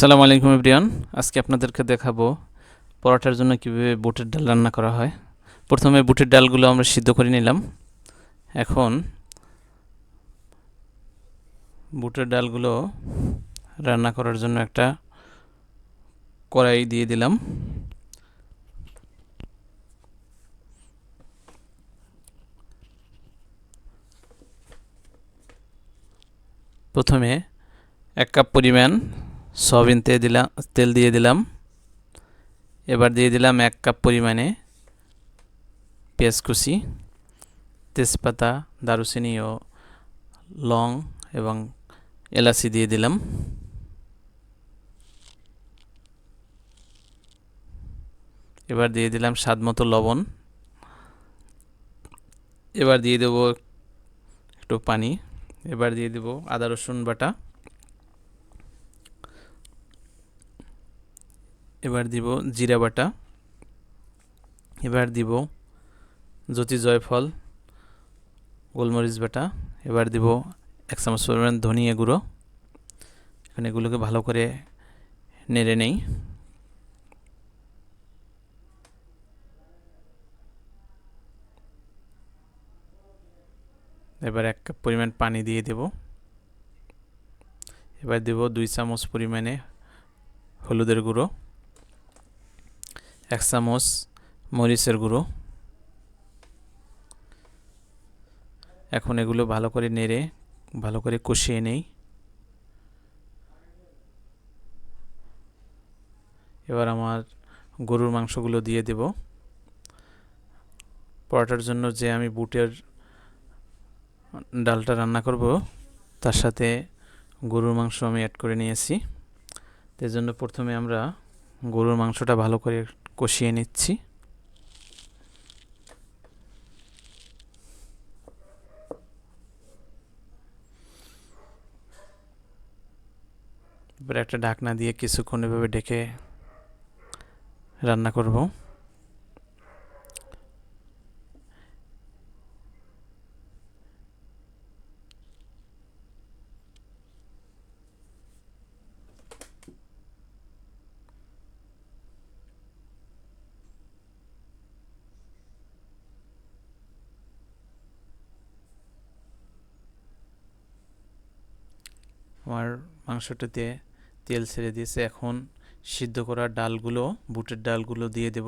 আসসালামু আলাইকুম এভরিওয়ান। আজকে আপনাদেরকে দেখাবো পরোটার জন্য কীভাবে বুটের ডাল রান্না করা হয়। প্রথমে বুটের ডালগুলো আমরা সিদ্ধ করে নিলাম। এখন বুটের ডালগুলো রান্না করার জন্য একটা কড়াই দিয়ে দিলাম। প্রথমে 1 কাপ পরিমাণ সয়াবিন তেল দিয়ে দিলাম। এবার দিয়ে দিলাম 1 কাপ পরিমাণে পেঁয়াজ কুচি, তেজপাতা, দারুচিনি ও লং এবং এলাচি দিয়ে দিলাম। এবার দিয়ে দিলাম স্বাদ মতো লবণ। এবার দিয়ে দেব একটু পানি। এবার দিয়ে দেব আদা রসুন বাটা। এবার দিব জিরা বাটা। এবার দিব জ্যোতি জয়ফল, গোলমরিচ বাটা। এবার দিব 1 চামচ পরিমাণ ধনিয়া গুঁড়ো। এখন এগুলোকে ভালো করে নেড়ে নেই। এবার 1 কাপ পরিমাণ পানি দিয়ে দেব। এবার দেব 2 চামচ পরিমাণে হলুদের গুঁড়ো, 1 চামচ মরিচের গুঁড়ো। এখন এগুলো ভালো করে নেড়ে ভালো করে কষিয়ে নেই। এবার আমার গরুর মাংসগুলো দিয়ে দেব। পরোটার জন্য যে আমি বুটের ডালটা রান্না করব তার সাথে গরুর মাংস আমি অ্যাড করে নিয়েছি। তাই জন্য প্রথমে আমরা গরুর মাংসটা ভালো করে কষিয়ে নিচ্ছি। এবার একটা ঢাকনা দিয়ে কিছুক্ষণ এভাবে ঢেকে রান্না করব। আমার মাংসটাতে তেল ছেড়ে দিয়েছে। এখন সিদ্ধ করা ডালগুলো, বুটের ডালগুলো দিয়ে দেব।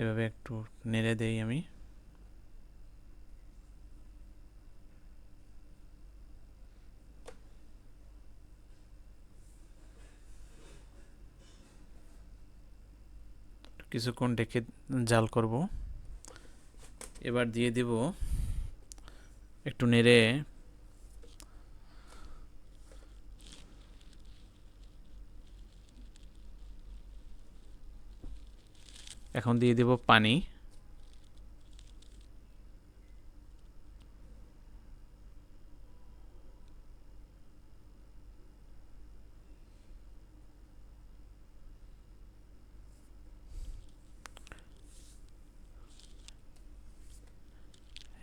এভাবে একটু নেড়ে দেই আমি। কিছুক্ষণ ঢেকে জাল করব। এবার দিয়ে দেব একটু নেড়ে এখন দিয়ে দেব পানি।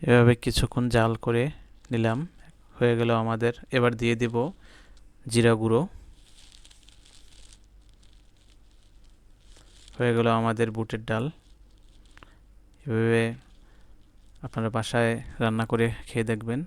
এভাবে কিছুক্ষণ জাল করে নিলাম। হয়ে গেল আমাদের। এবার দিয়ে দেব জিরা গুঁড়ো। হয়ে গেল আমাদের বুটের ডাল। এভাবে আপনারা বাসায় রান্না করে খেয়ে দেখবেন।